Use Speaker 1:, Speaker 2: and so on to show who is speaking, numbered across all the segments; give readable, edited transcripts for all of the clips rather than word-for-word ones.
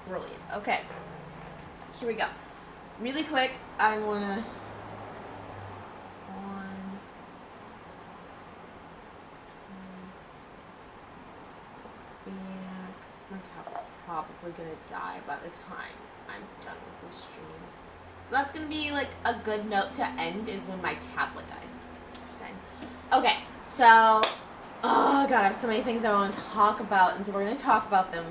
Speaker 1: Brilliant. Okay. Here we go. Really quick, I wanna my tablet's probably gonna die by the time I'm done with this stream. So that's gonna be like a good note to end, is when my tablet dies. Just saying. Okay, so oh god, I have so many things I want to talk about, and so we're gonna talk about them,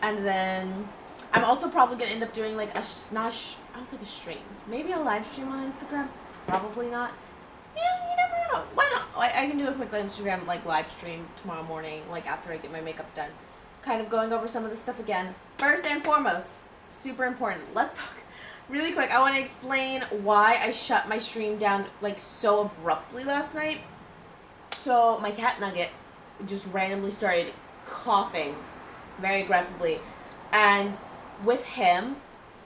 Speaker 1: and then I'm also probably gonna end up doing like I don't think a stream, maybe a live stream on Instagram. Probably not. Yeah, you never know. Why not? I can do a quick Instagram like live stream tomorrow morning, like after I get my makeup done. Kind of going over some of this stuff again. First and foremost, super important. Let's talk really quick. I want to explain why I shut my stream down like so abruptly last night. So my cat Nugget just randomly started coughing very aggressively, and with him,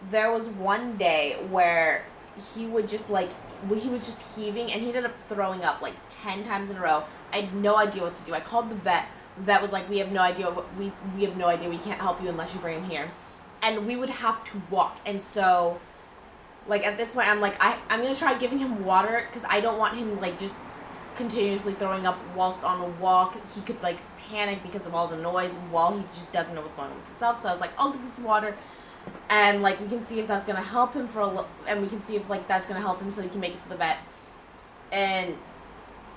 Speaker 1: there was one day where he would just he was just heaving, and he ended up throwing up like 10 times in a row. I had no idea what to do. I called the vet. The vet was like, we have no idea. We have no idea. We can't help you unless you bring him here. And we would have to walk. And so, like, at this point, I'm like, I'm going to try giving him water, because I don't want him, like, just continuously throwing up whilst on a walk. He could, like, panic because of all the noise while he just doesn't know what's going on with himself. So I was like, I'll give him some water. And, like, we can see if that's going to help him and we can see if, like, that's going to help him so he can make it to the vet. And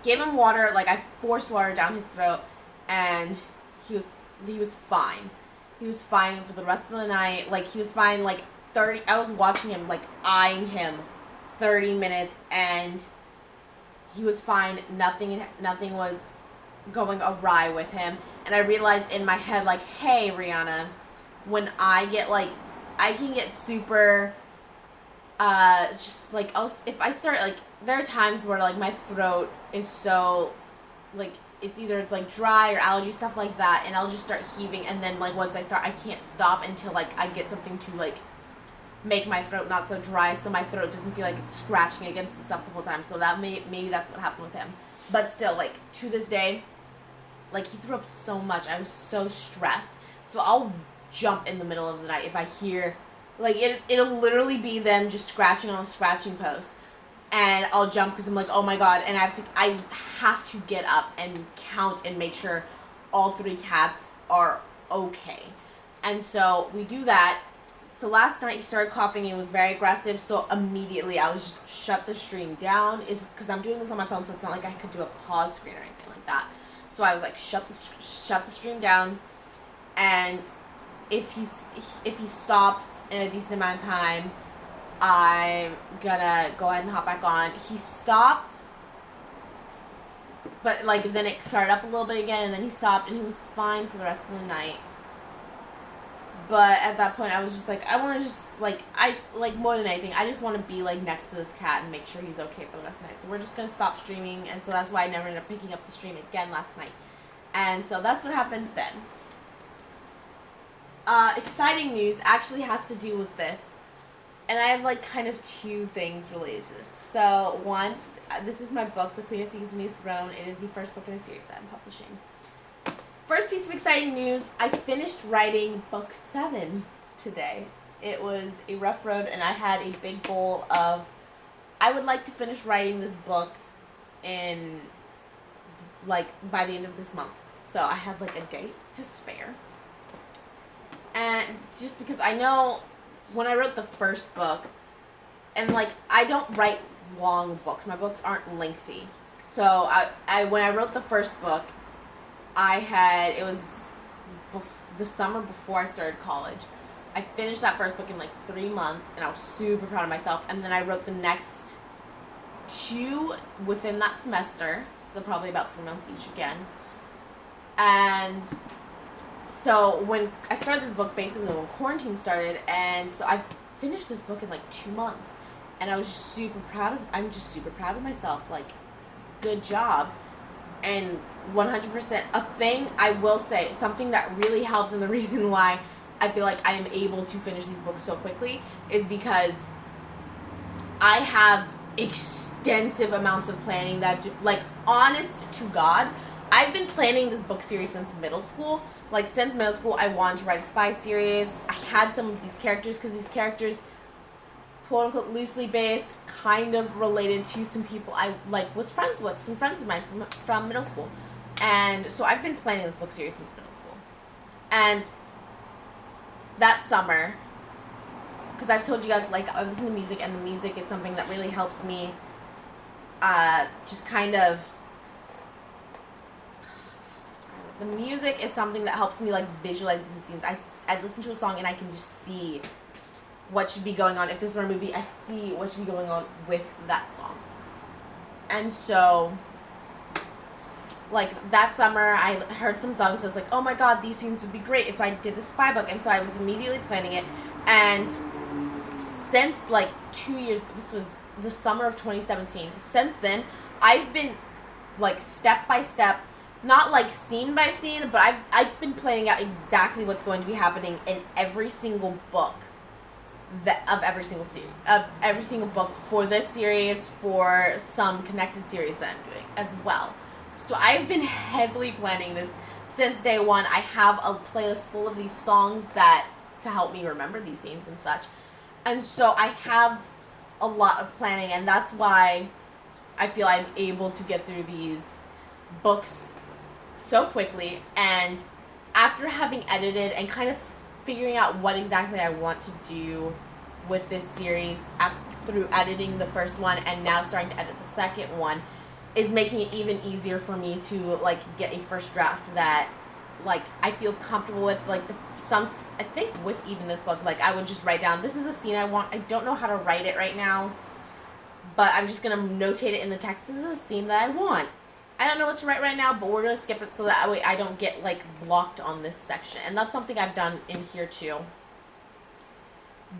Speaker 1: gave him water. Like, I forced water down his throat, and he was fine. He was fine for the rest of the night. Like, he was fine, like, I was watching him, like, eyeing him 30 minutes, and he was fine. Nothing was going awry with him. And I realized in my head, like, hey, Rihanna, when I get, like, I can get super, just, like, if I start, like, there are times where, like, my throat is so, like, it's like, dry or allergy, stuff like that, and I'll just start heaving, and then, like, once I start, I can't stop until, like, I get something to, like, make my throat not so dry, so my throat doesn't feel like it's scratching against itself the whole time, so that maybe that's what happened with him. But still, like, to this day, like, he threw up so much, I was so stressed, so I'll jump in the middle of the night if I hear, like, it'll literally be them just scratching on a scratching post, and I'll jump because I'm like, oh my god, and I have to get up and count and make sure all 3 cats are okay. And so we do that. So last night he started coughing and was very aggressive, so immediately I was just shut the stream down, is because I'm doing this on my phone, so it's not like I could do a pause screen or anything like that. So I was like, shut the stream down, and if he stops in a decent amount of time, I'm gonna go ahead and hop back on. He stopped, but, like, then it started up a little bit again, and then he stopped, and he was fine for the rest of the night. But at that point, I was just like, I want to just, like, more than anything, I just want to be, like, next to this cat and make sure he's okay for the rest of the night. So we're just going to stop streaming, and so that's why I never ended up picking up the stream again last night. And so that's what happened then. Exciting news actually has to do with this. And I have, like, kind of 2 things related to this. So, one, this is my book, The Queen of Thieves' New Throne. It is the first book in a series that I'm publishing. First piece of exciting news, I finished writing book 7 today. It was a rough road, and I had a big goal of, I would like to finish writing this book in, like, by the end of this month. So I had, like, a day to spare. And just because I know when I wrote the first book, and, like, I don't write long books. My books aren't lengthy. So when I wrote the first book, it was the summer before I started college. I finished that first book in, like, 3 months, and I was super proud of myself. And then I wrote the next 2 within that semester, so probably about 3 months each again. And so when I started this book, basically when quarantine started, and so I finished this book in, like, 2 months, and I'm just super proud of myself. Like, good job. And 100%, a thing I will say, something that really helps, and the reason why I feel like I am able to finish these books so quickly is because I have extensive amounts of planning that, like, honest to God, I've been planning this book series since middle school. Like, since middle school, I wanted to write a spy series. I had some of these characters because these characters, quote unquote, loosely based, kind of related to some people I was friends with, some friends of mine from middle school. And so I've been planning this book series since middle school. And that summer, because I've told you guys, like, I listen to music, and the music is something that really helps me just kind of... The music is something that helps me, like, visualize these scenes. I listen to a song, and I can just see what should be going on. If this were a movie, I see what should be going on with that song. And so, like, that summer, I heard some songs, I was like, oh my god, these scenes would be great if I did the spy book. And so I was immediately planning it. And since, like, 2 years, this was the summer of 2017, since then, I've been, like, step by step, not, like, scene by scene, but I've been planning out exactly what's going to be happening in every single book of every single book for this series, for some connected series that I'm doing as well. So I've been heavily planning this since day one. I have a playlist full of these songs to help me remember these scenes and such. And so I have a lot of planning, and that's why I feel I'm able to get through these books so quickly. And after having edited and kind of figuring out what exactly I want to do with this series through editing the first one and now starting to edit the second one, is making it even easier for me to, like, get a first draft that, like, I feel comfortable with. Like, I think with even this book, like, I would just write down, this is a scene I want. I don't know how to write it right now, but I'm just going to notate it in the text. This is a scene that I want. I don't know what to write right now, but we're going to skip it so that way I don't get, like, blocked on this section. And that's something I've done in here, too.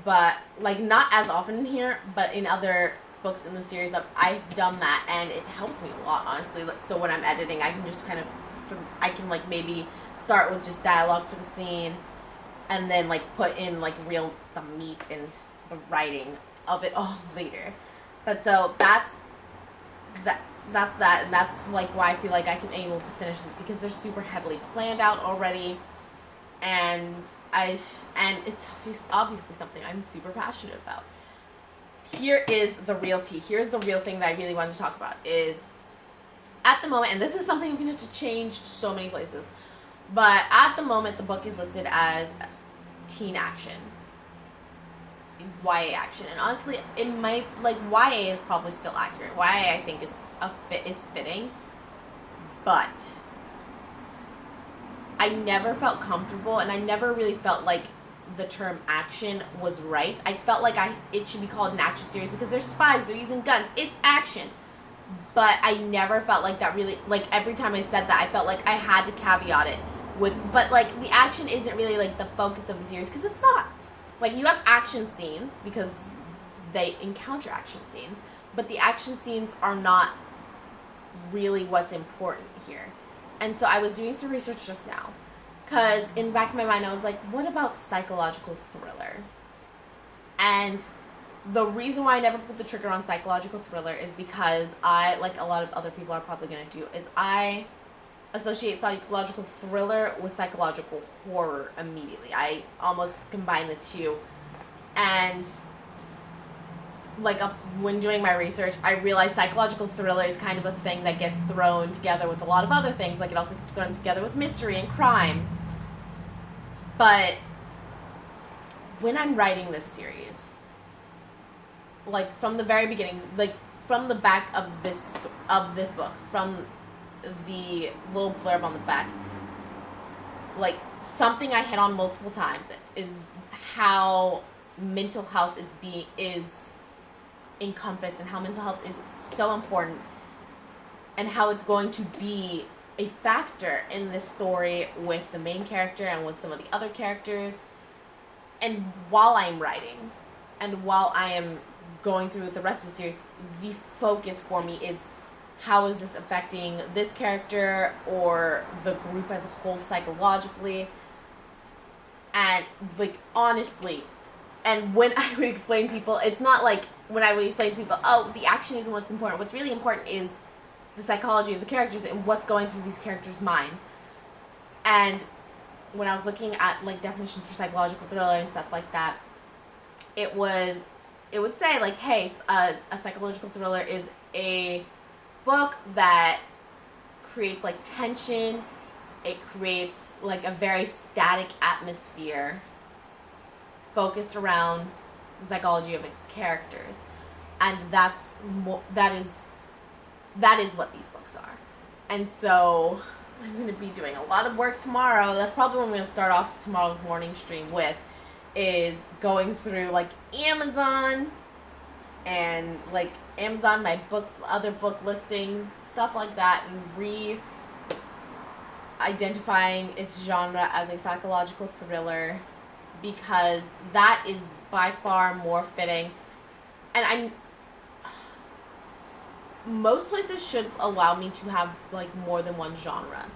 Speaker 1: But, like, not as often in here, but in other books in the series, I've done that, and it helps me a lot, honestly. Like, so when I'm editing, I can just kind of, like, maybe start with just dialogue for the scene, and then, like, put in, like, the meat and the writing of it all later. But so that's that, and that's, like, why I feel like I can be able to finish this, because they're super heavily planned out already, and it's obviously something I'm super passionate about. Here is the real tea. Here's the real thing that I really wanted to talk about, is at the moment, and this is something I'm going to have to change so many places, but at the moment, the book is listed as teen action, YA action, and honestly, it might, like, YA is probably still accurate. YA, I think, is fitting, but I never felt comfortable, and I never really felt like the term action was right. I felt like it should be called an action series because they're spies, they're using guns, it's action. But I never felt like that really, like, every time I said that, I felt like I had to caveat it with, but, like, the action isn't really, like, the focus of the series, because it's not. Like, you have action scenes because they encounter action scenes, but the action scenes are not really what's important here. And so I was doing some research just now, because in the back of my mind, I was like, what about psychological thriller? And the reason why I never put the trigger on psychological thriller is because I, like a lot of other people are probably going to do, is I associate psychological thriller with psychological horror immediately. I almost combine the two. And, like, when doing my research, I realized psychological thriller is kind of a thing that gets thrown together with a lot of other things. Like, it also gets thrown together with mystery and crime. But when I'm writing this series, like, from the very beginning, like, from the back of this book, from the little blurb on the back, like, something I hit on multiple times is how mental health is encompassed, and how mental health is so important, and how it's going to be a factor in this story with the main character and with some of the other characters. And while I'm writing, and while I am going through the rest of the series, the focus for me is, how is this affecting this character or the group as a whole psychologically? And, like, honestly, and when I would explain to people, it's not like when I would explain to people, oh, the action isn't what's important. What's really important is the psychology of the characters and what's going through these characters' minds. And when I was looking at like definitions for psychological thriller and stuff like that, it would say like, hey, a psychological thriller is a book that creates like tension. It creates like a very static atmosphere focused around the psychology of its characters, and that is what these books are. And so I'm going to be doing a lot of work tomorrow. That's probably what I'm going to start off tomorrow's morning stream with, is going through like Amazon and like Amazon, my other book listings, stuff like that, and identifying its genre as a psychological thriller, because that is by far more fitting. And most places should allow me to have like more than one genre.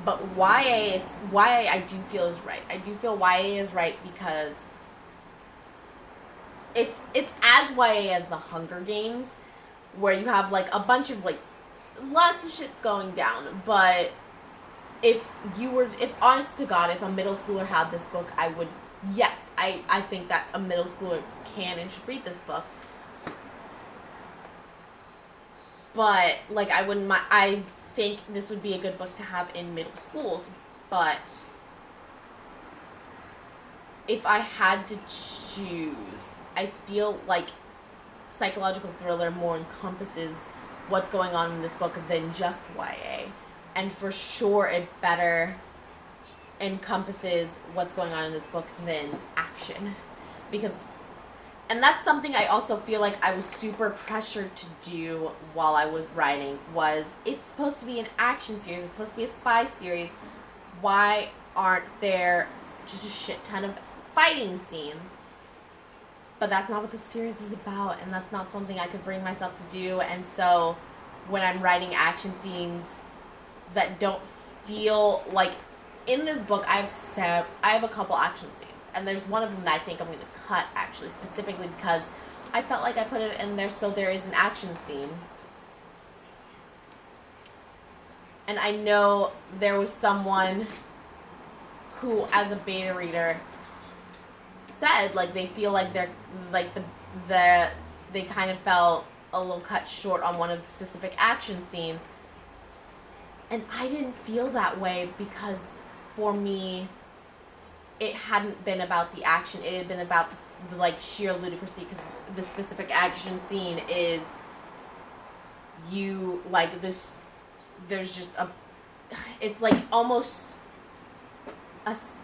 Speaker 1: But YA I do feel is right. I do feel YA is right because it's as YA as the Hunger Games, where you have like a bunch of like lots of shit's going down. But if honest to God, if a middle schooler had this book, I would, yes, I think that a middle schooler can and should read this book. But like I wouldn't mind. I think this would be a good book to have in middle schools, but if I had to choose, I feel like psychological thriller more encompasses what's going on in this book than just YA. And for sure it better encompasses what's going on in this book than action. And that's something I also feel like I was super pressured to do while I was writing, was it's supposed to be an action series, it's supposed to be a spy series. Why aren't there just a shit ton of fighting scenes? But that's not what the series is about, and that's not something I could bring myself to do. And so when I'm writing action scenes that don't feel like, in this book I have a couple action scenes, and there's one of them that I think I'm going to cut, actually, specifically because I felt like I put it in there so there is an action scene. And I know there was someone who, as a beta reader, said like they feel like they're like they kind of felt a little cut short on one of the specific action scenes. And I didn't feel that way, because for me it hadn't been about the action, it had been about the like sheer ludicrousy, because the specific action scene is you like this, there's just it's like almost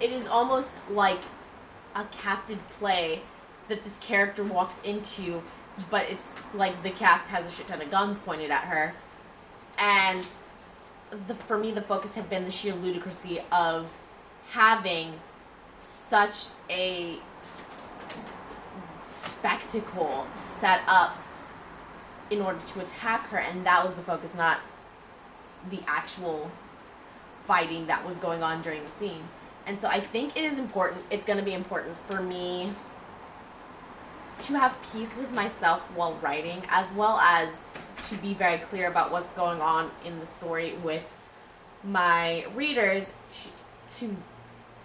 Speaker 1: it is almost like a casted play that this character walks into, but it's like the cast has a shit ton of guns pointed at her. And for me, the focus had been the sheer ludicrousy of having such a spectacle set up in order to attack her, and that was the focus, not the actual fighting that was going on during the scene. And so I think it is important, it's going to be important for me to have peace with myself while writing, as well as to be very clear about what's going on in the story with my readers, to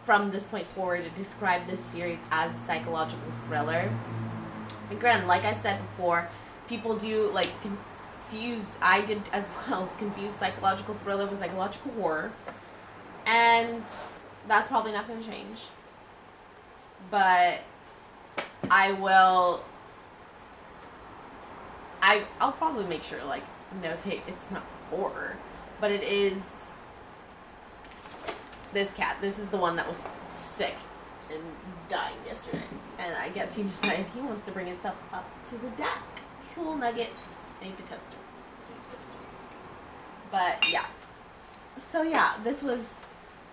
Speaker 1: from this point forward, to describe this series as psychological thriller. Again, like I said before, people do like confuse, I did as well, confuse psychological thriller with psychological horror, and that's probably not going to change. But I'll probably make sure to like notate it's not horror, but it is this cat. This is the one that was sick and dying yesterday, and I guess he decided he wants to bring himself up to the desk. Cool nugget. I need the coaster. But yeah. So yeah, this was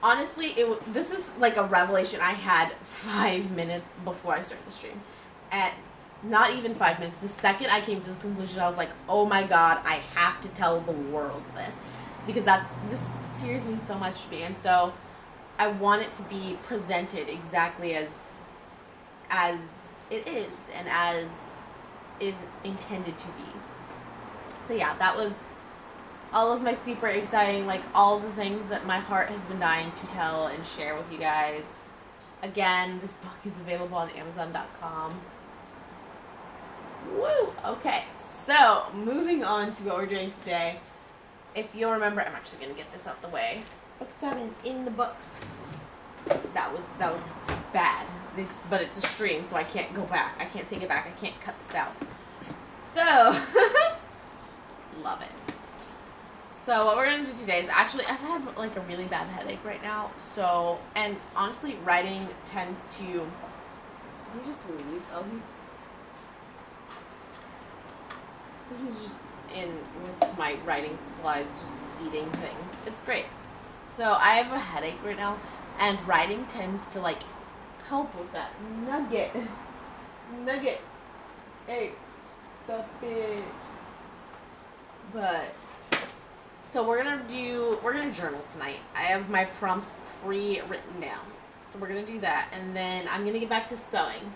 Speaker 1: honestly this is like a revelation I had 5 minutes before I started the stream. At not even 5 minutes, the second I came to this conclusion, I was like, oh my god, I have to tell the world this, because this series means so much to me. And so I want it to be presented exactly as it is and as is intended to be. So yeah, that was all of my super exciting, like all the things that my heart has been dying to tell and share with you guys. Again, this book is available on Amazon.com. Woo! Okay, so moving on to what we're doing today. If you'll remember, I'm actually gonna get this out the way. Book 7 in the books. That was bad. But it's a stream, so I can't go back. I can't take it back. I can't cut this out. So, love it. So what we're gonna do today is actually I have like a really bad headache right now. So, and honestly, writing tends to. Did he just leave? Oh, he's just in with my writing supplies, just eating things. It's great. So I have a headache right now, and writing tends to like help with that. Nugget. Hey, stop it. But so we're gonna journal tonight. I have my prompts pre-written down. So we're gonna do that, and then I'm gonna get back to sewing.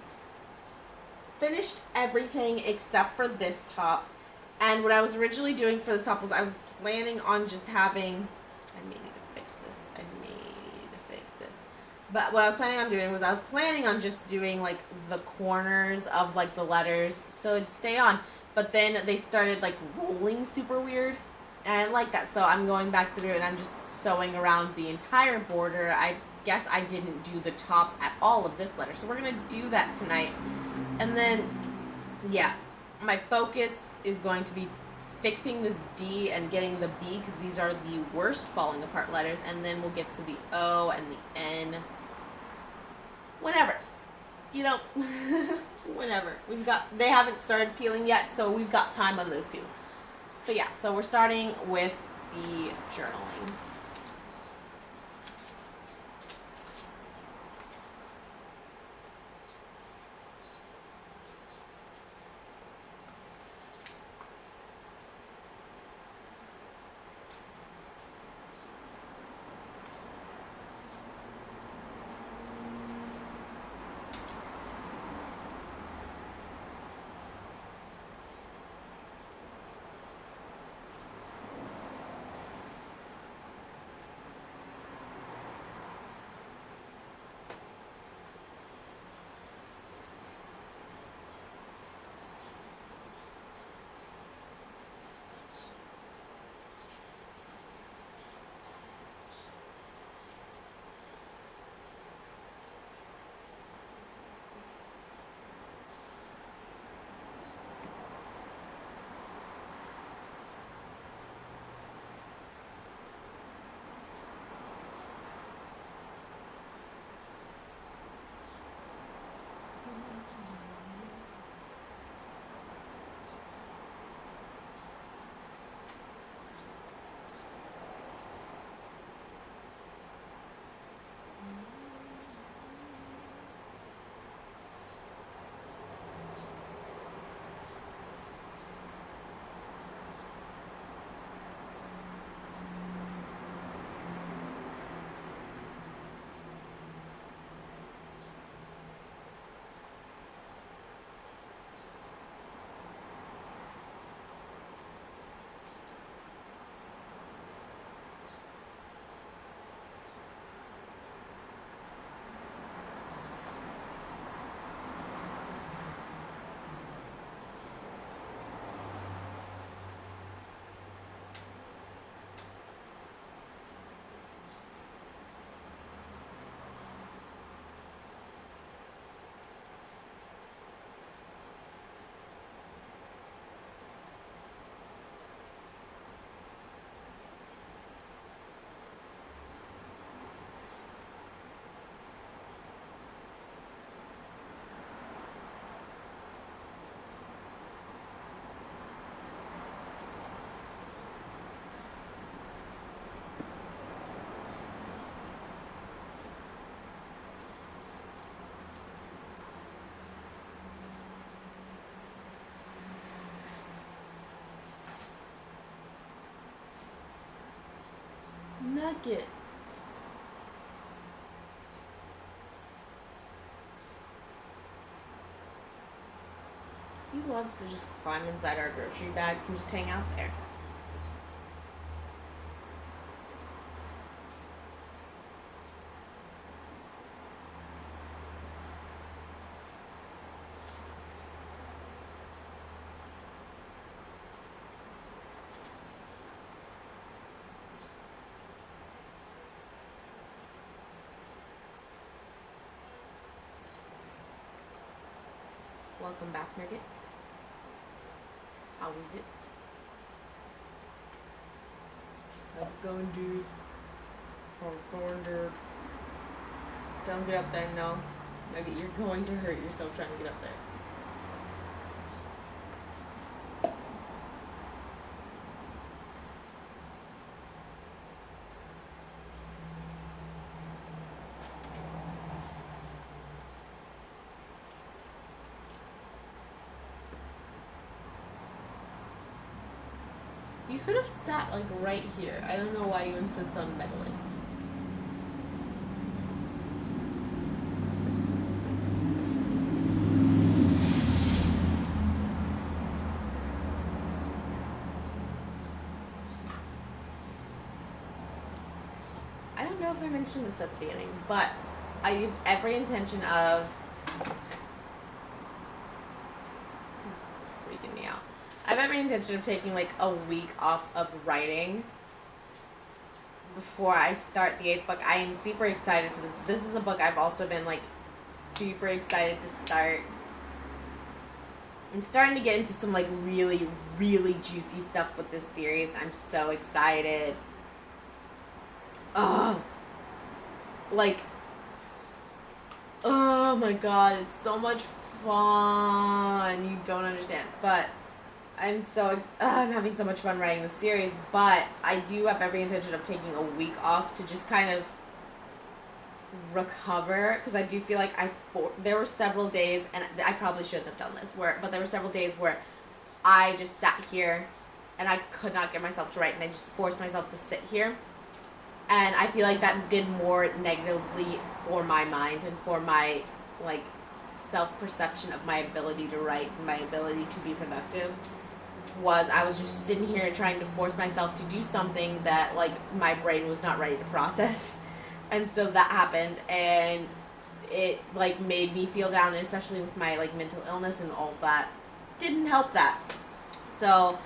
Speaker 1: Finished everything except for this top. And what I was originally doing for this top was I was planning on just having. I may need to fix this. But what I was planning on doing was I was planning on just doing like the corners of like the letters so it'd stay on. But then they started like rolling super weird. And I didn't like that. So I'm going back through and I'm just sewing around the entire border. I guess I didn't do the top at all of this letter. So we're going to do that tonight. And then, yeah, my focus is going to be fixing this D and getting the B because these are the worst falling apart letters. And then we'll get to the O and the N. Whenever. You know, whenever. They haven't started peeling yet, so we've got time on those two. But yeah, so we're starting with the journaling. Nugget. He loves to just climb inside our grocery bags and just hang out there. Welcome back, Nugget. How is it? How's it going, dude? How's it going, dude? Don't get up there, no. Nugget, you're going to hurt yourself trying to get up there. You could have sat, like, right here. I don't know why you insist on meddling. I don't know if I mentioned this at the beginning, but I have every intention of... freaking me out. I have every intention of taking like a week off of writing before I start the 8th book. I am super excited for this. This is a book I've also been like super excited to start. I'm starting to get into some like really, really juicy stuff with this series. I'm so excited. Oh, like, oh my god, it's so much fun. You don't understand, but I'm having so much fun writing this series, but I do have every intention of taking a week off to just kind of recover, because I do feel like there were several days, and I probably shouldn't have done this, but there were several days where I just sat here and I could not get myself to write, and I just forced myself to sit here, and I feel like that did more negatively for my mind and for my, like, self-perception of my ability to write and my ability to be productive. I was just sitting here trying to force myself to do something that, like, my brain was not ready to process. And so that happened, and it, like, made me feel down, and especially with my, like, mental illness and all that, didn't help that. So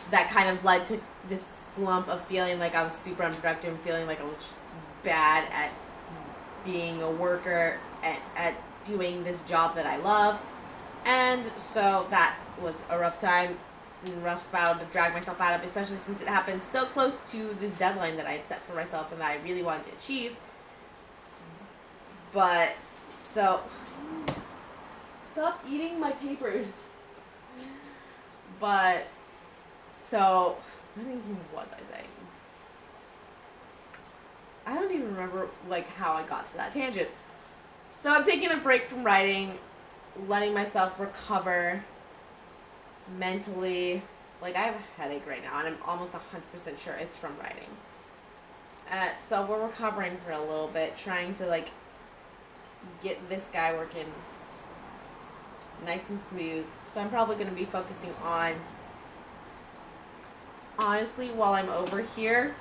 Speaker 1: that kind of led to this slump of feeling like I was super unproductive and feeling like I was just bad at being a worker, at doing this job that I love. And so that was a rough time, rough spot to drag myself out of, especially since it happened so close to this deadline that I had set for myself and that I really wanted to achieve. But, so, stop eating my papers. But, so, I don't even know what I was saying. I don't even remember, like, how I got to that tangent. So I'm taking a break from writing, letting myself recover mentally. Like, I have a headache right now, and I'm almost 100% sure it's from writing. So we're recovering for a little bit, trying to, like, get this guy working nice and smooth. So I'm probably going to be focusing on, honestly, while I'm over here,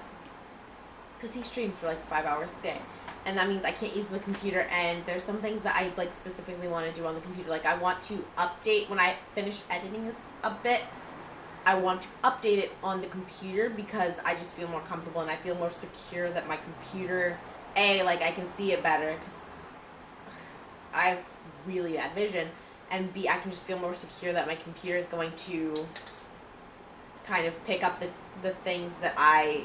Speaker 1: because he streams for like 5 hours a day, and that means I can't use the computer, and there's some things that I like specifically want to do on the computer. Like, I want to update, when I finish editing this a bit, I want to update it on the computer, because I just feel more comfortable and I feel more secure that my computer, A, like, I can see it better because I have really bad vision, and B, I can just feel more secure that my computer is going to kind of pick up the things that I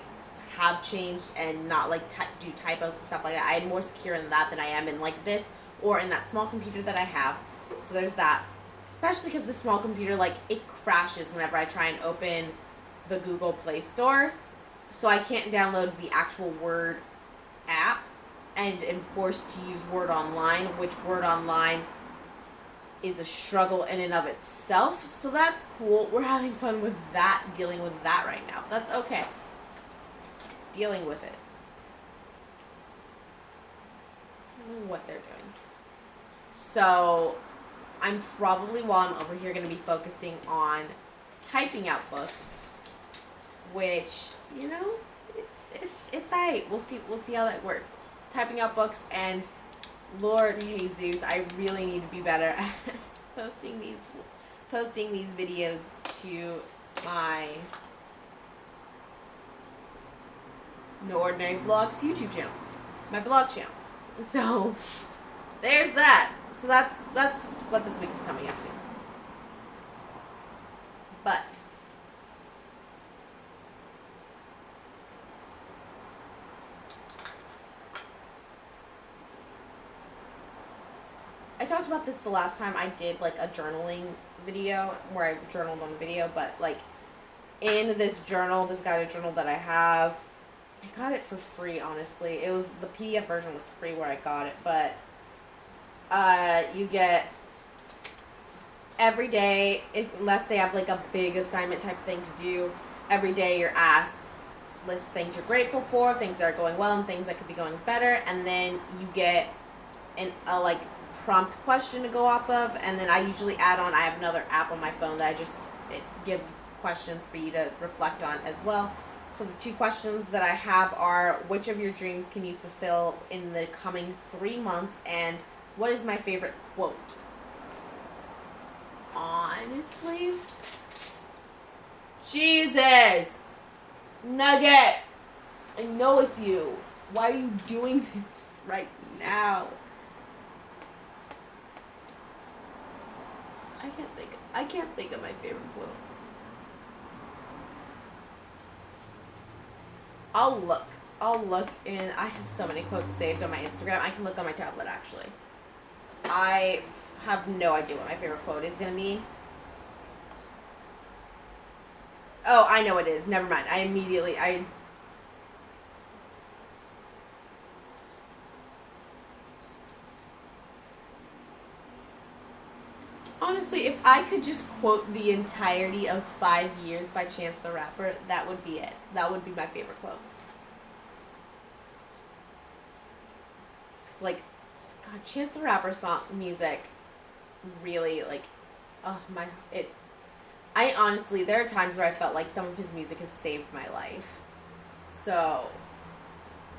Speaker 1: have changed and not, like, do typos and stuff like that. I'm more secure in that than I am in, like, this or in that small computer that I have. So there's that. Especially because the small computer, like, it crashes whenever I try and open the Google Play Store. So I can't download the actual Word app and am forced to use Word Online, which Word Online is a struggle in and of itself. So that's cool. We're having fun with that, dealing with that right now. That's okay. Dealing with it. I don't know what they're doing. So I'm probably, while I'm over here, going to be focusing on typing out books, which, you know, it's alright. We'll see how that works. Typing out books, and Lord Jesus, I really need to be better at posting these videos to my No Ordinary Vlogs YouTube channel, my vlog channel. So there's that. So that's what this week is coming up to. But I talked about this the last time I did like a journaling video where I journaled on the video, but like in this journal, this guided journal that I have, I got it for free, honestly. It was, the PDF version was free where I got it, but you get every day, unless they have like a big assignment type thing to do, every day you're asked, list things you're grateful for, things that are going well, and things that could be going better, and then you get a like prompt question to go off of, and then I usually add on, I have another app on my phone that it gives questions for you to reflect on as well. So the 2 questions that I have are, which of your dreams can you fulfill in the coming 3 months, and what is my favorite quote? Honestly, Jesus, Nugget, I know it's you. Why are you doing this right now? I can't think of my favorite quote. I'll look, and I have so many quotes saved on my Instagram. I can look on my tablet, actually. I have no idea what my favorite quote is going to be. Oh, I know it is. Never mind. Honestly, if I could just quote the entirety of 5 Years by Chance the Rapper, that would be it. That would be my favorite quote. Because, like, God, Chance the Rapper song music really, like, I honestly, there are times where I felt like some of his music has saved my life. So,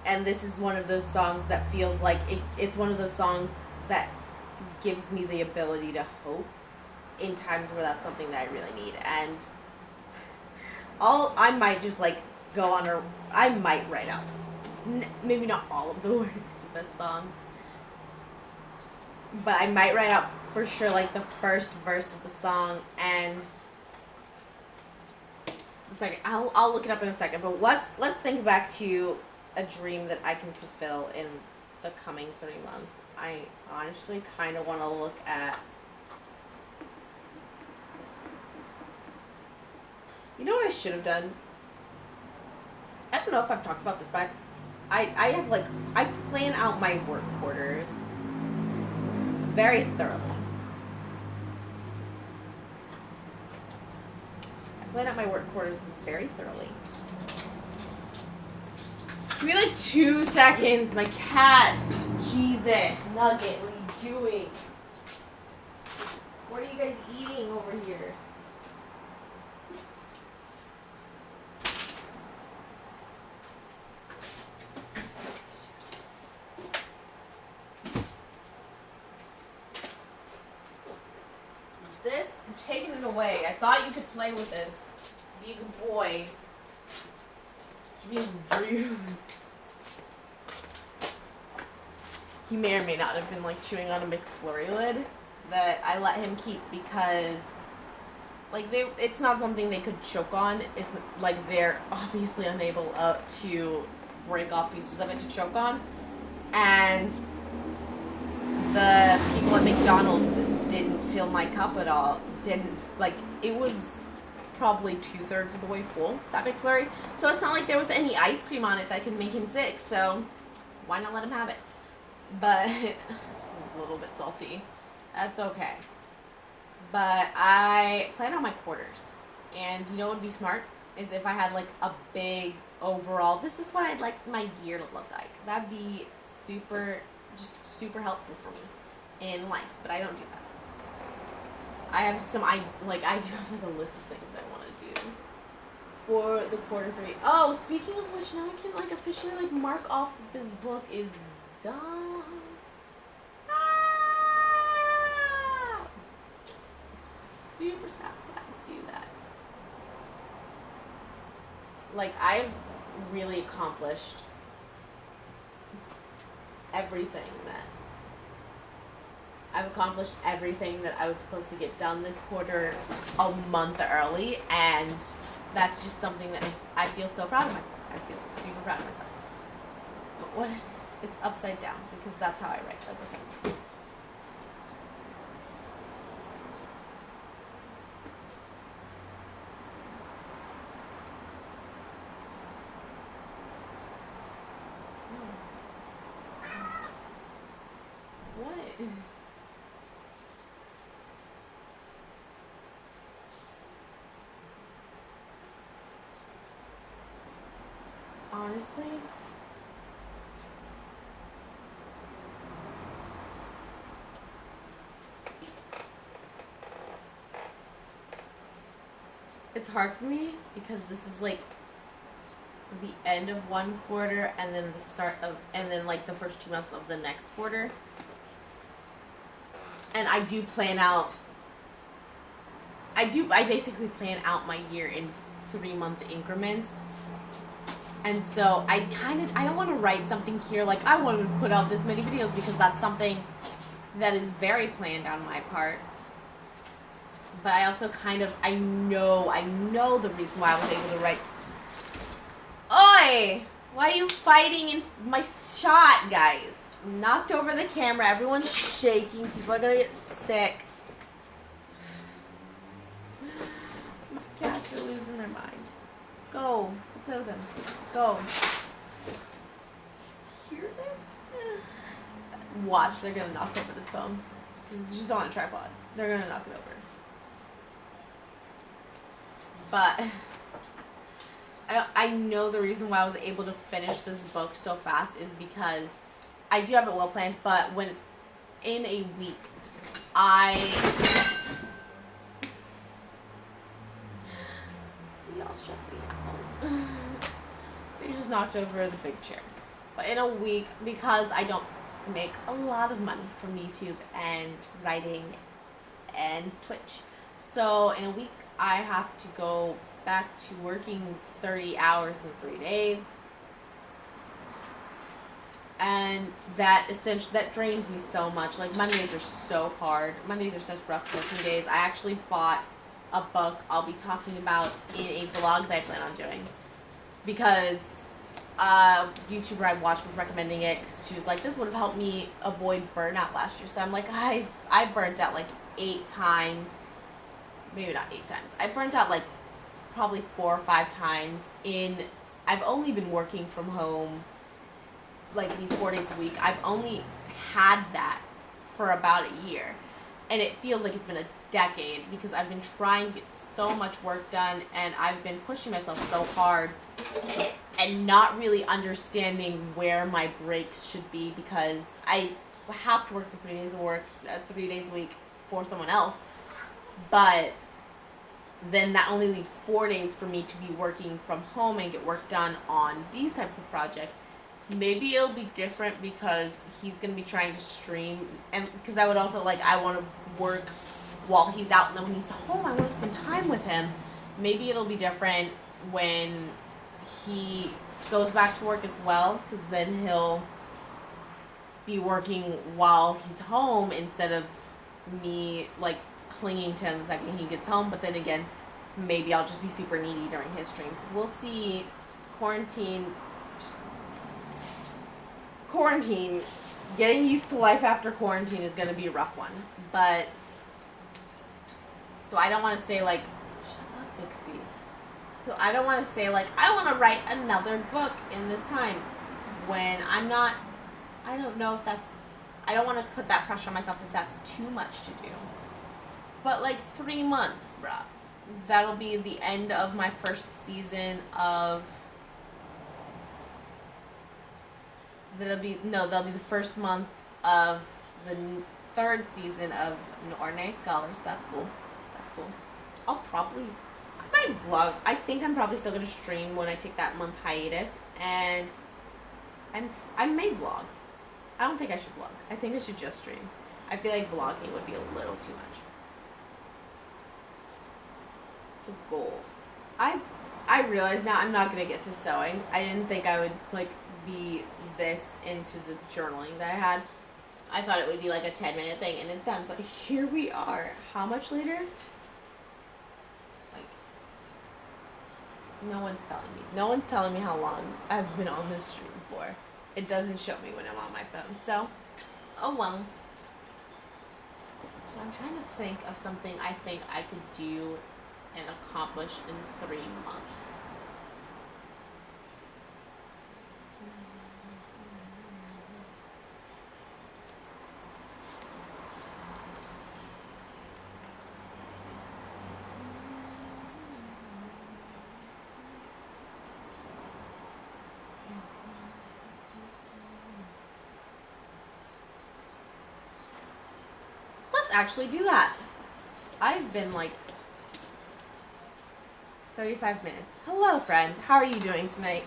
Speaker 1: and this is one of those songs that feels like, it's one of those songs that gives me the ability to hope in times where that's something that I really need. And I might just like go on I might write out maybe not all of the lyrics of this songs, but I might write out for sure like the first verse of the song and the second. I'll look it up in a second, but let's think back to a dream that I can fulfill in the coming 3 months. I honestly kind of want to look at, you know what I should have done? I don't know if I've talked about this, but I have like, I plan out my work quarters very thoroughly. Give me like 2 seconds, my cats. Jesus, Nugget, what are you doing? What are you guys eating over here? This, I'm taking it away. I thought you could play with this. Be a good boy. Being rude. He may or may not have been like chewing on a McFlurry lid that I let him keep because like it's not something they could choke on. It's like they're obviously unable to break off pieces of it to choke on. And the people at McDonald's didn't fill my cup at all. It was probably 2/3 of the way full, that McFlurry. So it's not like there was any ice cream on it that could make him sick, so why not let him have it? But a little bit salty. That's okay. But I plan on my quarters. And you know what would be smart? Is if I had like a big overall, this is what I'd like my year to look like. That'd be super helpful for me in life, but I don't do that. I have I do have like a list of things I want to do for the quarter 3. Oh, speaking of which, now I can like officially like mark off that this book is done. Super satisfied to do that. Like, I've really accomplished everything that I've accomplished everything that I was supposed to get done this quarter a month early, and that's just something that makes I feel so proud of myself. I feel super proud of myself. But what it is, it's upside down because that's how I write. That's okay. What? Honestly, it's hard for me because this is like the end of one quarter and then the start of and then like the first 2 months of the next quarter. And I basically plan out my year in 3-month increments. And so I don't want to write something here like I want to put out this many videos because that's something that is very planned on my part. But I also I know the reason why I was able to write. Oi! Why are you fighting in my shot, guys? Knocked over the camera. Everyone's shaking. People are gonna get sick. My cats are losing their mind. Go play with them. Go. Hear this? Watch, they're gonna knock over this phone. Because it's just on a tripod. They're gonna knock it over. But I know the reason why I was able to finish this book so fast is because I do have it well planned, but when in a week y'all stress me out. They just knocked over the big chair. But in a week, because I don't make a lot of money from YouTube and writing and Twitch, so in a week I have to go back to working 30 hours in 3 days. And that drains me so much. Like, Mondays are so hard. Mondays are such rough working days. I actually bought a book I'll be talking about in a vlog that I plan on doing. Because YouTuber I watched was recommending it because she was like, this would have helped me avoid burnout last year. So I'm like, I burnt out like 8 times. Maybe not 8 times. I burnt out like probably 4 or 5 times I've only been working from home like these 4 days a week. I've only had that for about a year. And it feels like it's been a decade because I've been trying to get so much work done and I've been pushing myself so hard and not really understanding where my breaks should be because I have to work the 3 days a week for someone else. But then that only leaves 4 days for me to be working from home and get work done on these types of projects. Maybe it'll be different because he's going to be trying to stream, and because I would also I want to work while he's out, and then when he's home, I want to spend time with him. Maybe it'll be different when he goes back to work as well, because then he'll be working while he's home instead of me clinging to him the second he gets home. But then again, maybe I'll just be super needy during his streams. We'll see. Quarantine, getting used to life after quarantine is going to be a rough one. But, so I don't want to say shut up, Bixie. So I don't want to say I want to write another book in this time when I don't know if I don't want to put that pressure on myself if that's too much to do. But 3 months, bruh. That'll be the end of my first season of... That'll be the first month of the 3rd season of Ordinary Scholars. That's cool. I might vlog. I think I'm probably still going to stream when I take that month hiatus. And I may vlog. I don't think I should vlog. I think I should just stream. I feel like vlogging would be a little too much. It's a goal. I realize now I'm not going to get to sewing. I didn't think I would be this into the journaling that I had. I thought it would be like a 10-minute thing and it's done. But here we are. How much later? Like, no one's telling me. No one's telling me how long I've been on this stream for. It doesn't show me when I'm on my phone. So, oh well. So I'm trying to think of something I think I could do and accomplish in 3 months. Let's actually do that. I've been like 35 minutes. Hello, friend. How are you doing tonight?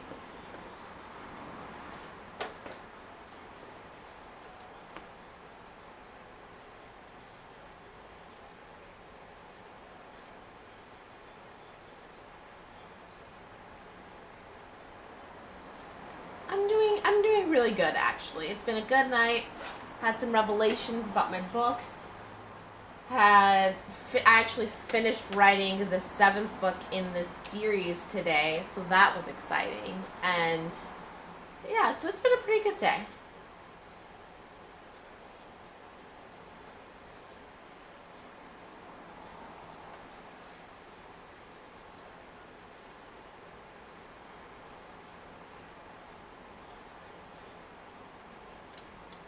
Speaker 1: I'm doing really good actually. It's been a good night. Had some revelations about my books. I actually finished writing the 7th book in this series today, so that was exciting. And yeah, so it's been a pretty good day.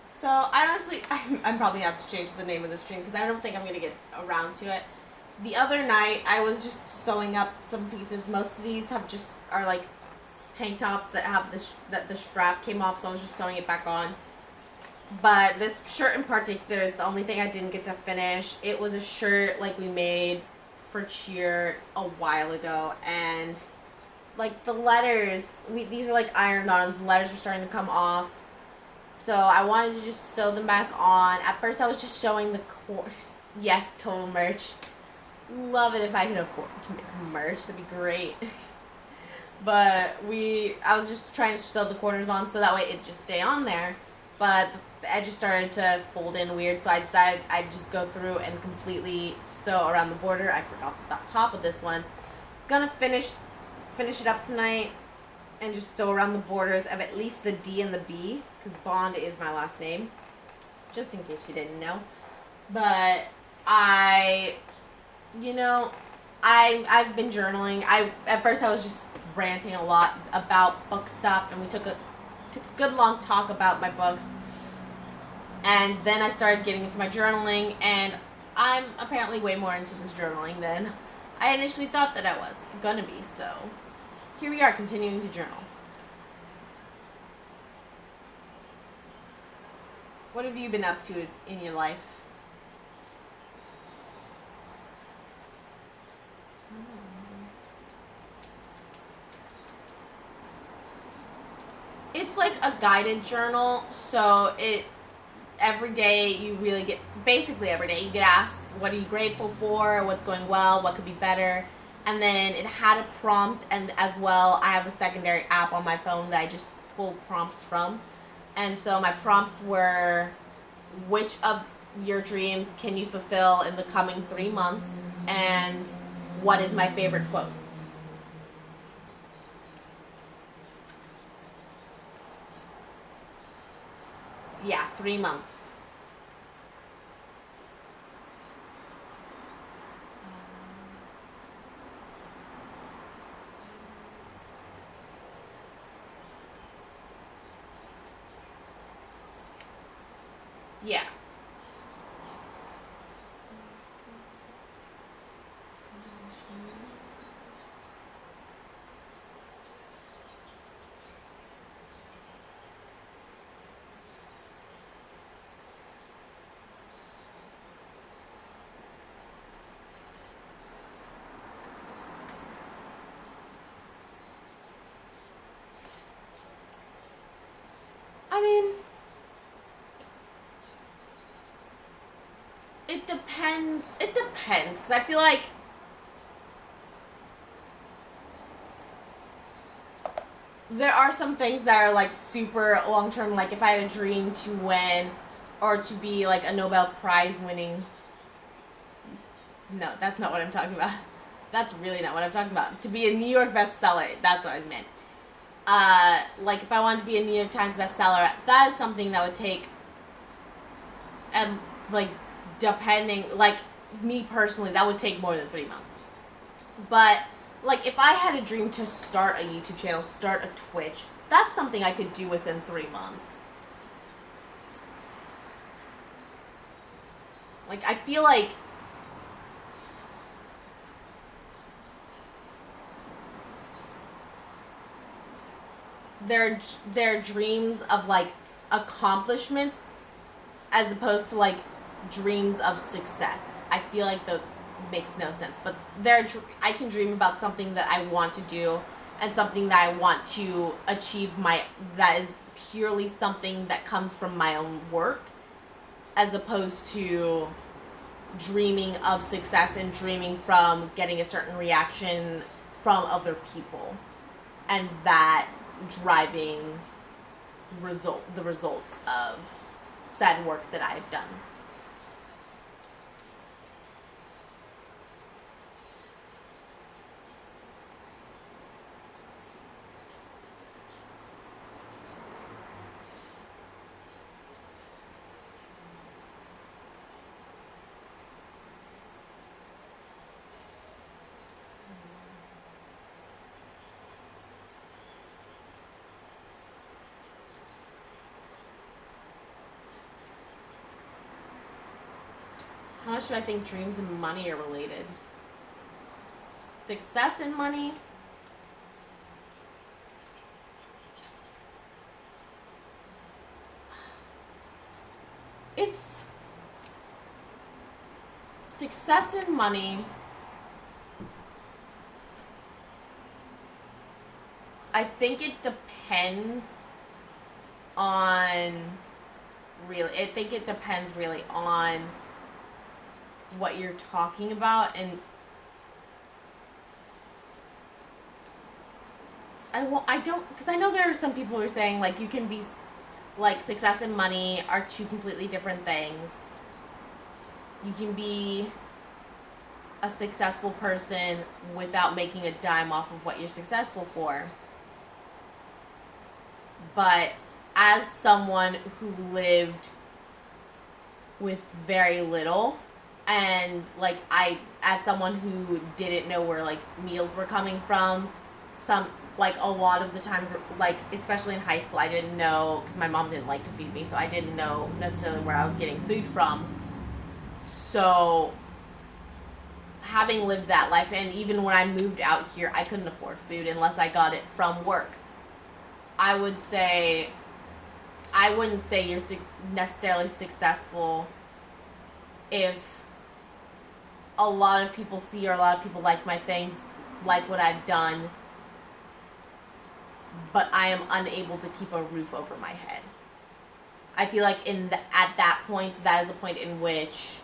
Speaker 1: So I honestly, I'm probably have to change the name of the stream because I don't think I'm gonna get around to it. The other night I was just sewing up some pieces. Most of these are like tank tops that have that the strap came off, so I was just sewing it back on. But this shirt in particular is the only thing I didn't get to finish. It was a shirt like we made for cheer a while ago, and like the letters, these were like ironed on. The letters were starting to come off. So I wanted to just sew them back on. At first I was just showing the yes, total merch. Love it if I could afford to make merch. That'd be great. But I was just trying to sew the corners on so that way it'd just stay on there. But the edges started to fold in weird, so I decided I'd just go through and completely sew around the border. I forgot the top of this one. It's gonna finish it up tonight and just sew around the borders of at least the D and the B, because Bond is my last name, just in case you didn't know. But I've been journaling. At first I was just ranting a lot about book stuff, and we took a good long talk about my books. And then I started getting into my journaling, and I'm apparently way more into this journaling than I initially thought that I was gonna be. So here we are, continuing to journal. What have you been up to in your life? It's like a guided journal, so every day you really get, basically every day you get asked, what are you grateful for, what's going well, what could be better, and then it had a prompt, and as well I have a secondary app on my phone that I just pull prompts from. And so my prompts were, which of your dreams can you fulfill in the coming 3 months, and what is my favorite quote? Yeah, 3 months. Yeah. I mean, it depends. It depends, because I feel like there are some things that are like super long term, like if I had a dream to win or to be like a Nobel Prize winning. No, that's not what I'm talking about. That's really not what I'm talking about. To be a New York bestseller, that's what I meant. Like if I wanted to be a New York Times bestseller, that is something that would take, and like depending, like me personally, that would take more than 3 months. But like if I had a dream to start a YouTube channel, start a Twitch, that's something I could do within 3 months. Like I feel like their dreams of like accomplishments as opposed to like dreams of success. I feel like that makes no sense. But I can dream about something that I want to do and something that I want to achieve that is purely something that comes from my own work, as opposed to dreaming of success and dreaming from getting a certain reaction from other people, and that driving the results of said work that I've done. How much do I think dreams and money are related? Success and money? It's success and money. I think it depends on really on what you're talking about, and because I know there are some people who are saying like you can be like success and money are two completely different things. You can be a successful person without making a dime off of what you're successful for. But as someone who lived with very little, and like as someone who didn't know where like meals were coming from, a lot of the time, like especially in high school, I didn't know, because my mom didn't like to feed me, so I didn't know necessarily where I was getting food from. So having lived that life, and even when I moved out here, I couldn't afford food unless I got it from work. I wouldn't say you're necessarily successful if a lot of people see, or a lot of people like my things, like what I've done, but I am unable to keep a roof over my head. I feel like at that point, that is a point in which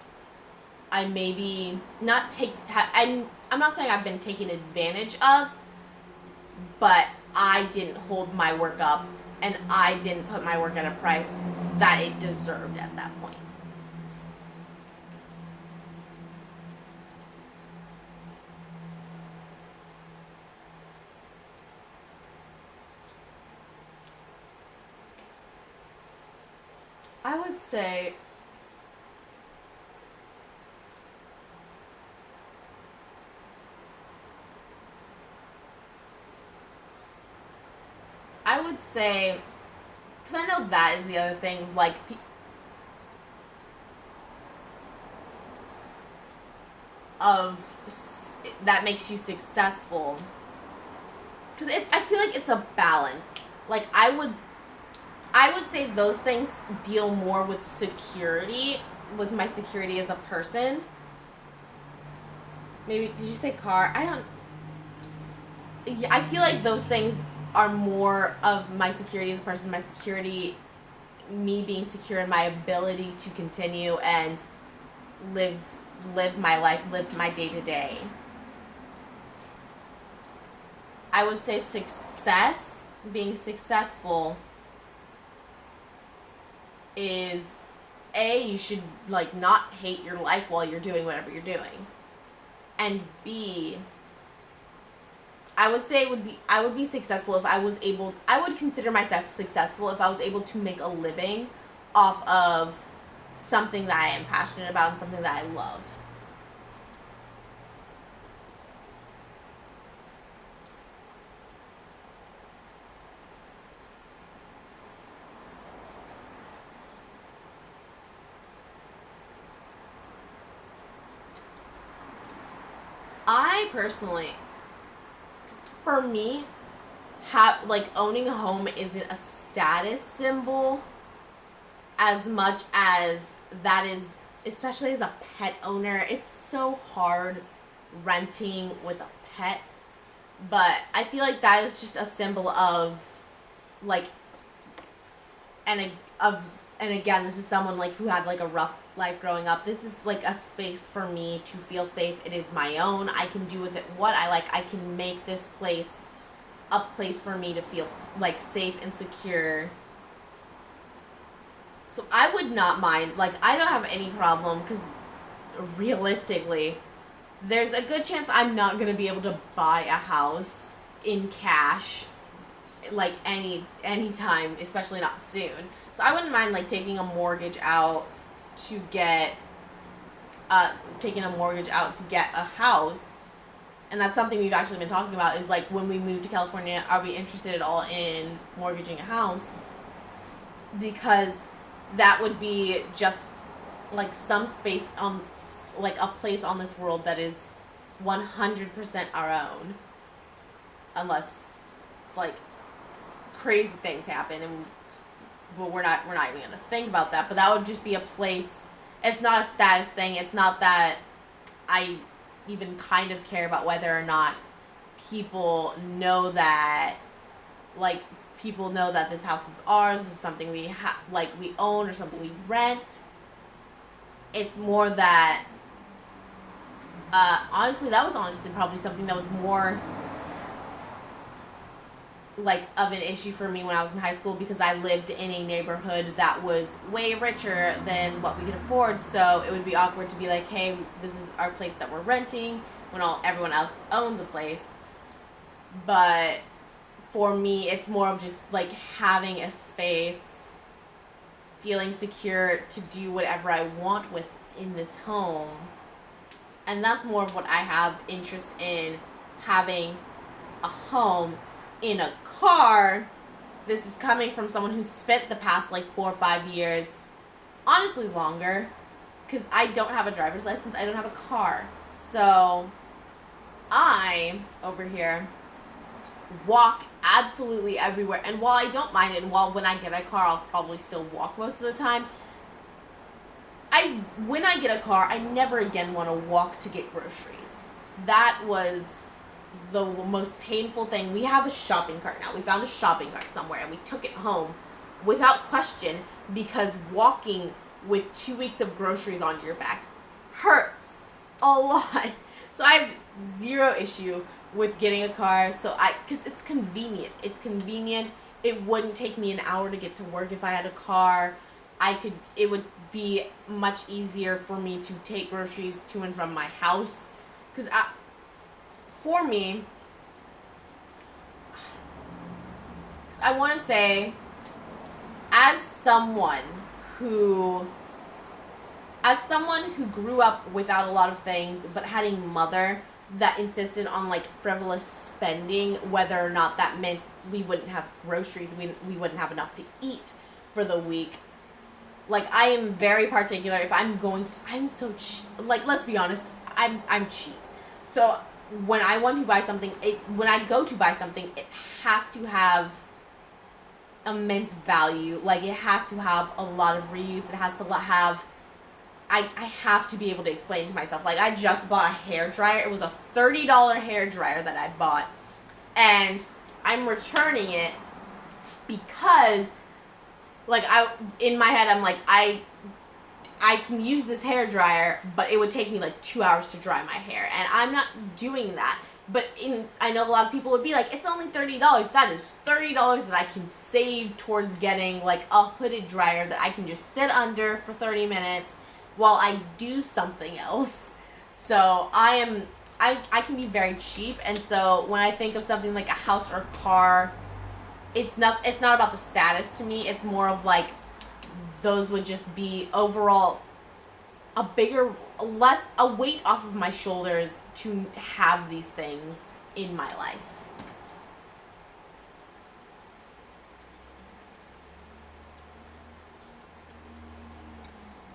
Speaker 1: I maybe I'm not saying I've been taken advantage of, but I didn't hold my work up, and I didn't put my work at a price that it deserved at that point. I would say because I know that is the other thing, like that makes you successful. Because I feel like it's a balance. Like I would say those things deal more with security, with my security as a person. Maybe, did you say car? I feel like those things are more of my security as a person, my security, me being secure in my ability to continue and live my life, live my day-to-day. I would say success, being successful, is A, you should like not hate your life while you're doing whatever you're doing. And B, I would say I would be successful if I would consider myself successful if I was able to make a living off of something that I am passionate about and something that I love. I personally, for me, owning a home isn't a status symbol as much as that is, especially as a pet owner. It's so hard renting with a pet, but I feel like that is just a symbol of like, and again, this is someone like who had like a rough life growing up. This is like a space for me to feel safe. It is my own. I can do with it what I like. I can make this place a place for me to feel like safe and secure. So I would not mind. Like, I don't have any problem because realistically, there's a good chance I'm not going to be able to buy a house in cash like any time, especially not soon. So I wouldn't mind like taking a mortgage out to get a house. And that's something we've actually been talking about is like when we move to California, are we interested at all in mortgaging a house? Because that would be just like some space like a place on this world that is 100% our own, unless like crazy things happen, and well, we're not even gonna think about that. But that would just be a place. It's not a status thing. It's not that I even kind of care about whether or not people know that, like, people know that this house is ours, is something we we own, or something we rent. It's more that honestly, that was probably something that was more like of an issue for me when I was in high school, because I lived in a neighborhood that was way richer than what we could afford. So it would be awkward to be like, hey, this is our place that we're renting when everyone else owns a place. But for me, it's more of just like having a space, feeling secure to do whatever I want with in this home. And that's more of what I have interest in, having a home. In a car, this is coming from someone who spent the past like 4 or 5 years, honestly longer, because I don't have a driver's license, I don't have a car. So I, over here, walk absolutely everywhere. And while I don't mind it, and while when I get a car, I'll probably still walk most of the time, when I get a car, I never again want to walk to get groceries. That was the most painful thing. We have a shopping cart now. We found a shopping cart somewhere, and we took it home without question, because walking with 2 weeks of groceries on your back hurts a lot. So I have zero issue with getting a car. Because it's convenient. It's convenient. It wouldn't take me an hour to get to work if I had a car. It would be much easier for me to take groceries to and from my house. Because for me, I want to say, as someone who grew up without a lot of things, but had a mother that insisted on like frivolous spending, whether or not that meant we wouldn't have groceries, we wouldn't have enough to eat for the week. Like, I am very particular. If I'm going to, I'm so cheap. Like, let's be honest, I'm cheap. So when I want to buy something, when I go to buy something, it has to have immense value. Like, it has to have a lot of reuse. It has to have, I have to be able to explain to myself. Like, I just bought a hairdryer. It was a $30 hairdryer that I bought. And I'm returning it because, like, in my head, I'm like, I can use this hairdryer, but it would take me like 2 hours to dry my hair, and I'm not doing that. But I know a lot of people would be like, it's only $30. That is $30 that I can save towards getting like a hooded dryer that I can just sit under for 30 minutes while I do something else. So I can be very cheap, and so when I think of something like a house or a car, it's not about the status to me. It's more of like those would just be overall a weight off of my shoulders to have these things in my life.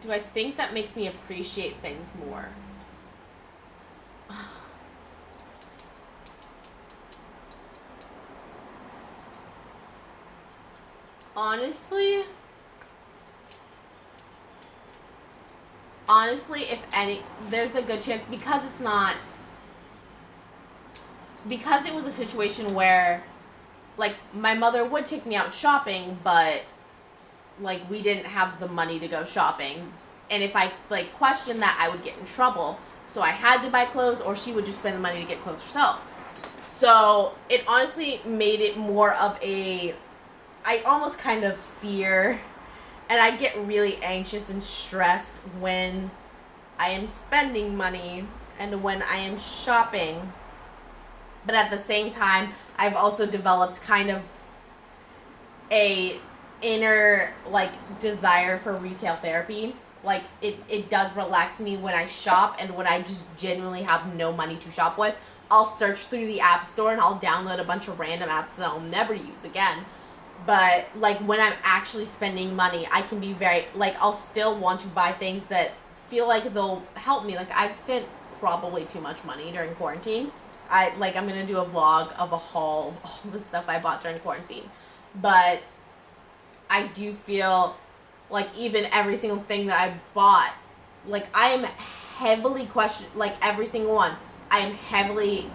Speaker 1: Do I think that makes me appreciate things more? Honestly, if any, there's a good chance, because it was a situation where, like, my mother would take me out shopping, but, like, we didn't have the money to go shopping. And if I, like, questioned that, I would get in trouble. So I had to buy clothes, or she would just spend the money to get clothes herself. So it honestly made it more of I almost kind of fear, and I get really anxious and stressed when I am spending money and when I am shopping. But at the same time, I've also developed kind of a inner, like, desire for retail therapy. Like, it does relax me when I shop, and when I just genuinely have no money to shop with, I'll search through the app store and I'll download a bunch of random apps that I'll never use again. But, like, when I'm actually spending money, I can be very, like, I'll still want to buy things that feel like they'll help me. Like, I've spent probably too much money during quarantine. I'm going to do a vlog of a haul of all the stuff I bought during quarantine. But I do feel like even every single thing that I bought, like, I am heavily like, every single one, I am heavily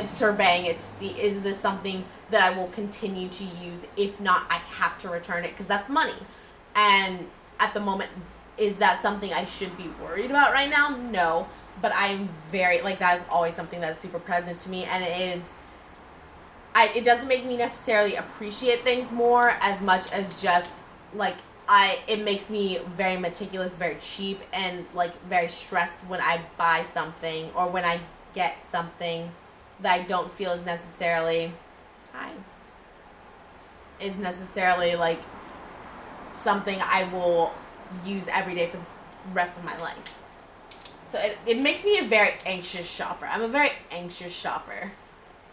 Speaker 1: surveying it to see, is this something that I will continue to use? If not, I have to return it, because that's money. And at the moment, is that something I should be worried about right now? No. But I'm very, like, that is always something that is super present to me, and it doesn't make me necessarily appreciate things more as much as just, like, it makes me very meticulous, very cheap, and, like, very stressed when I buy something, or when I get something that I don't feel is necessarily like something I will use every day for the rest of my life. So it makes me a very anxious shopper. I'm a very anxious shopper.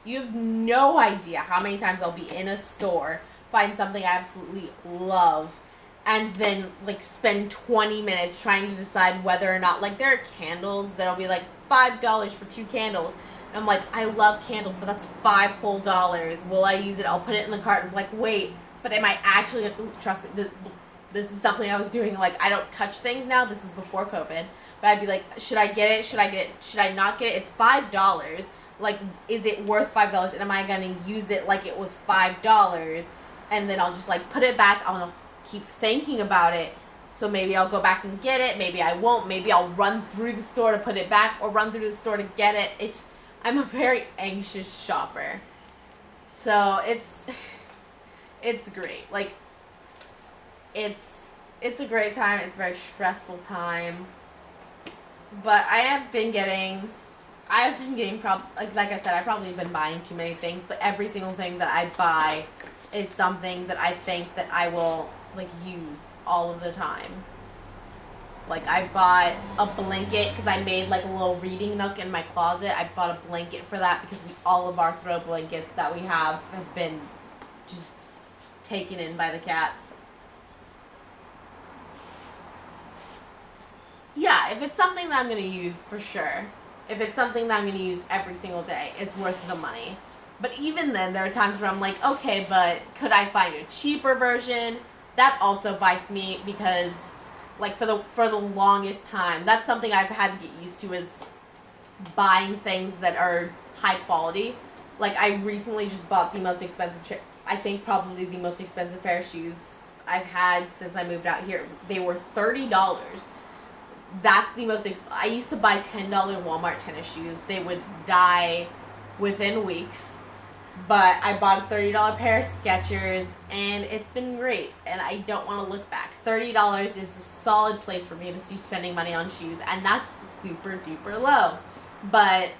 Speaker 1: You have no idea how many times I'll be in a store, find something I absolutely love, and then, like, spend 20 minutes trying to decide whether or not, like, there are candles that'll be like $5 for 2 candles. And I'm like, I love candles, but that's $5 whole. Will I use it? I'll put it in the cart and be like, wait, but am I actually gonna, trust me, this is something I was doing. Like, I don't touch things now. This was before COVID. But I'd be like, should I get it? Should I get it? Should I not get it? It's $5. Like, is it worth $5? And am I going to use it like it was $5? And then I'll just, like, put it back. I'll keep thinking about it. So maybe I'll go back and get it. Maybe I won't. Maybe I'll run through the store to put it back, or run through the store to get it. I'm a very anxious shopper. So it's great. Like, it's a great time. It's a very stressful time. But I have been getting like I said, I've probably been buying too many things, but every single thing that I buy is something that I think that I will, like, use all of the time. Like, I bought a blanket because I made, like, a little reading nook in my closet. I bought a blanket for that because all of our throw blankets that we have been just taken in by the cats. Yeah, if it's something that I'm going to use, for sure. If it's something that I'm going to use every single day, it's worth the money. But even then, there are times where I'm like, okay, but could I find a cheaper version? That also bites me because, like, for the longest time, that's something I've had to get used to, is buying things that are high quality. Like, I recently just bought the most expensive, I think probably the most expensive pair of shoes I've had since I moved out here. They were $30. That's the most I used to buy $10 Walmart tennis shoes. They would die within weeks. But I bought a $30 pair of Skechers, and it's been great, and I don't want to look back. $30 is a solid place for me to be spending money on shoes, and that's super duper low. But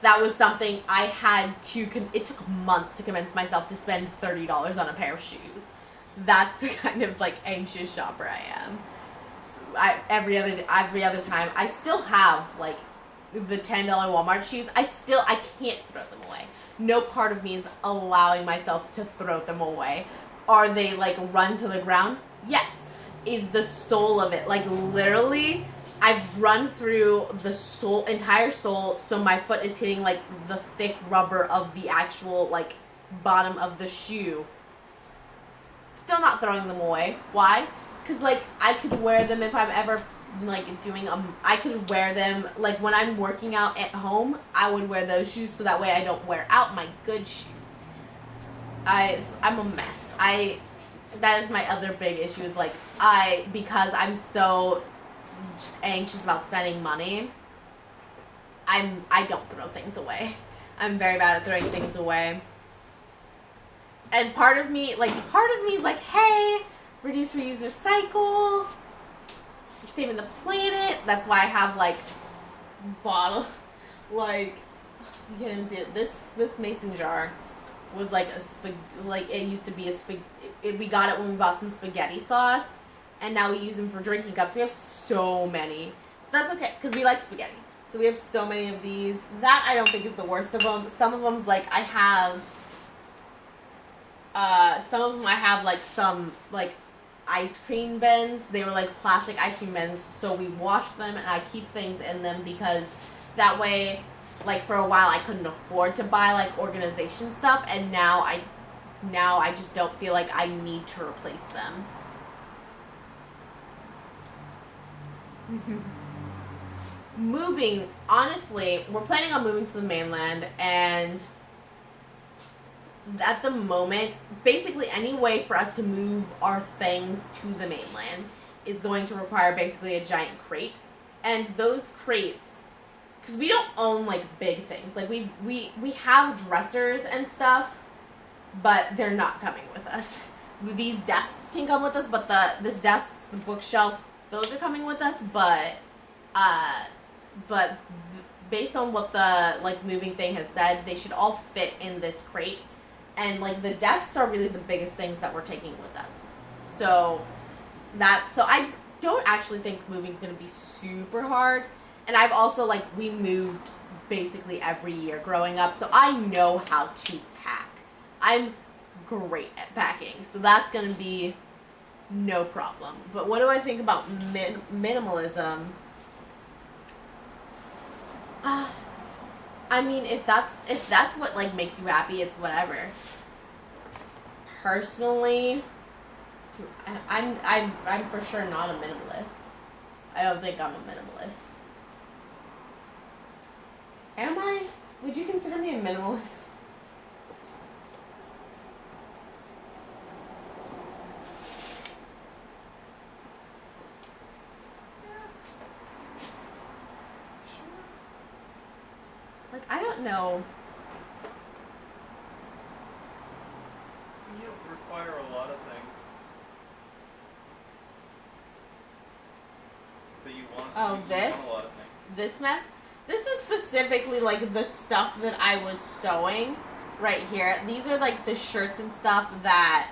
Speaker 1: that was something I had to, it took months to convince myself to spend $30 on a pair of shoes. That's the kind of, anxious shopper I am. So every other time, I still have, the $10 Walmart shoes. I can't throw them away. No part of me is allowing myself to throw them away. Are they, run to the ground? Yes. Is the sole of it, literally, I've run through the entire sole, so my foot is hitting, the thick rubber of the actual, bottom of the shoe. Still not throwing them away. Why? Because, I could wear them if I'm ever I could wear them, when I'm working out at home, I would wear those shoes so that way I don't wear out my good shoes. I'm a mess. That is my other big issue is, because I'm so just anxious about spending money, I don't throw things away. I'm very bad at throwing things away. And part of me is hey, reduce, reuse, recycle. You're saving the planet. That's why I have bottle, you can't even see it. This mason jar was it used to be we got it when we bought some spaghetti sauce, and now we use them for drinking cups. We have so many. But that's okay because we like spaghetti. So we have so many of these. That I don't think is the worst of them. Some of them's I have. Some of them I have some ice cream bins. They were plastic ice cream bins, so we washed them, and I keep things in them because that way, for a while I couldn't afford to buy organization stuff, and now I just don't feel like I need to replace them. Moving, honestly, we're planning on moving to the mainland, and at the moment, basically any way for us to move our things to the mainland is going to require basically a giant crate. And those crates, because we don't own big things. We have dressers and stuff, but they're not coming with us. These desks can come with us, but this desk, the bookshelf, those are coming with us, but based on what the moving thing has said, they should all fit in this crate. And the desks are really the biggest things that we're taking with us. So I don't actually think moving's gonna be super hard. And I've also we moved basically every year growing up, so I know how to pack. I'm great at packing, so that's gonna be no problem. But what do I think about minimalism? I mean, if that's what makes you happy, it's whatever. Personally, I'm for sure not a minimalist. I don't think I'm a minimalist. Am I? Would you consider me a minimalist? I don't know.
Speaker 2: You don't require a lot of things. But you want,
Speaker 1: Oh,
Speaker 2: you want
Speaker 1: this?
Speaker 2: a lot of things.
Speaker 1: This mess? This is specifically the stuff that I was sewing right here. These are the shirts and stuff that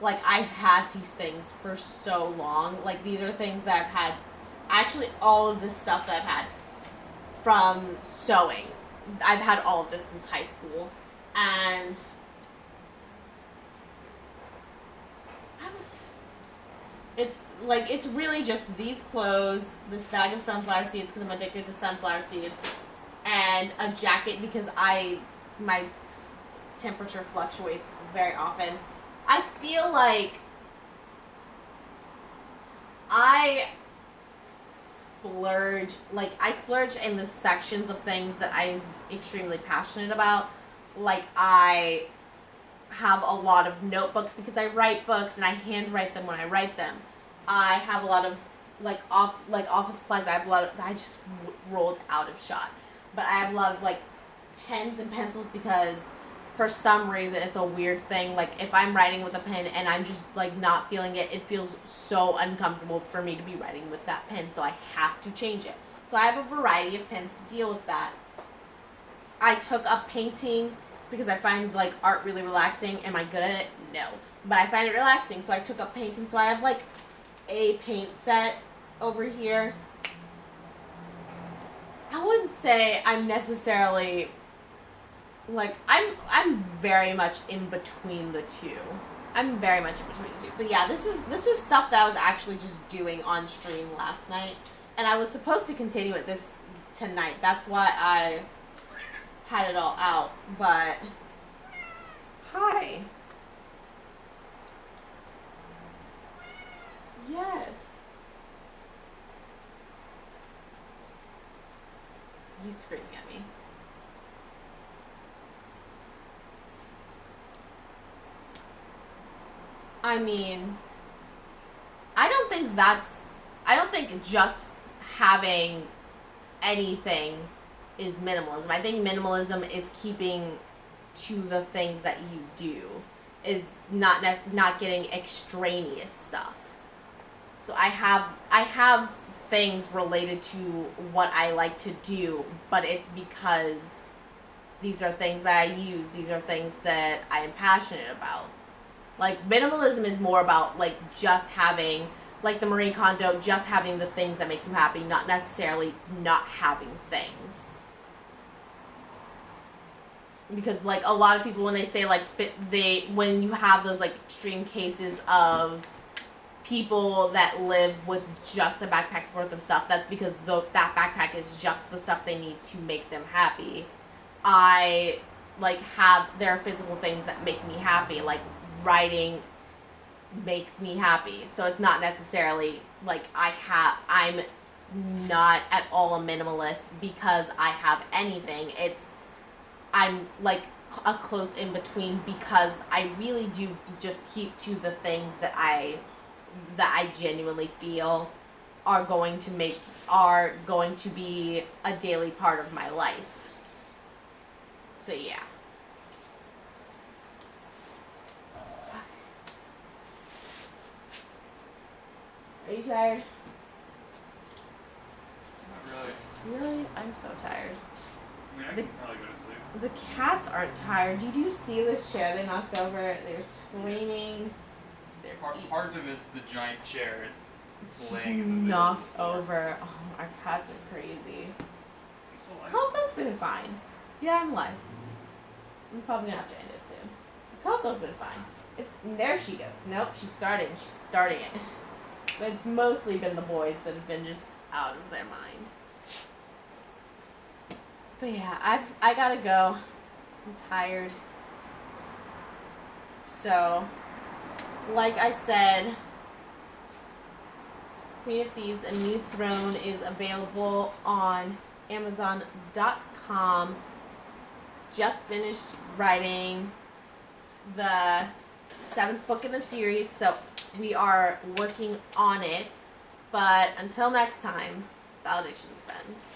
Speaker 1: I've had these things for so long. These are things that I've had, actually all of this stuff that I've had from sewing. I've had all of this since high school, and it's really just these clothes, this bag of sunflower seeds because I'm addicted to sunflower seeds, and a jacket because my temperature fluctuates very often. I feel like I splurge in the sections of things that I'm extremely passionate about. I have a lot of notebooks because I write books and I handwrite them when I write them. I have a lot of office supplies. I have a lot of, I just rolled out of shot, but I have a lot of pens and pencils because for some reason it's a weird thing. Like if I'm writing with a pen and I'm just like not feeling it, it feels so uncomfortable for me to be writing with that pen, so I have to change it. So I have a variety of pens to deal with that. I took up painting because I find like art really relaxing. Am I good at it? No. But I find it relaxing, so I took up painting. So I have like a paint set over here. I wouldn't say I'm necessarily like I'm very much in between the two. I'm very much in between the two. But yeah, this is stuff that I was actually just doing on stream last night, and I was supposed to continue with this tonight. That's why I had it all out. But hi. Yes. He's screaming at me. I mean, I don't think just having anything is minimalism. I think minimalism is keeping to the things that you do, is not getting extraneous stuff. So I have things related to what I like to do, but it's because these are things that I use. These are things that I am passionate about. Like, minimalism is more about, like, just having, like the Marie Kondo, just having the things that make you happy, not necessarily not having things. Because, like, a lot of people, when they say, like, when you have those, like, extreme cases of people that live with just a backpack's worth of stuff, that's because that backpack is just the stuff they need to make them happy. There are physical things that make me happy, like, writing makes me happy. So it's not necessarily like I'm not at all a minimalist because I have anything. I'm like a close in between because I really do just keep to the things that I genuinely feel are going to be a daily part of my life. So yeah. Are you tired?
Speaker 2: Not really.
Speaker 1: Really? I'm so tired.
Speaker 2: I mean, I can probably go to sleep.
Speaker 1: The cats aren't tired. Did you see this chair they knocked over? They were screaming.
Speaker 2: Yes. Hard to miss the giant chair.
Speaker 1: It's just knocked over. Oh, our cats are crazy. Coco's been fine. Yeah, I'm live. I'm probably gonna have to end it soon. Coco's been fine. There she goes. Nope, she's starting it. But it's mostly been the boys that have been just out of their mind. But yeah, I gotta go. I'm tired. So, like I said, Queen of Thieves: A New Throne is available on Amazon.com. Just finished writing the 7th book in the series, so we are working on it. But until next time, valedictions, friends.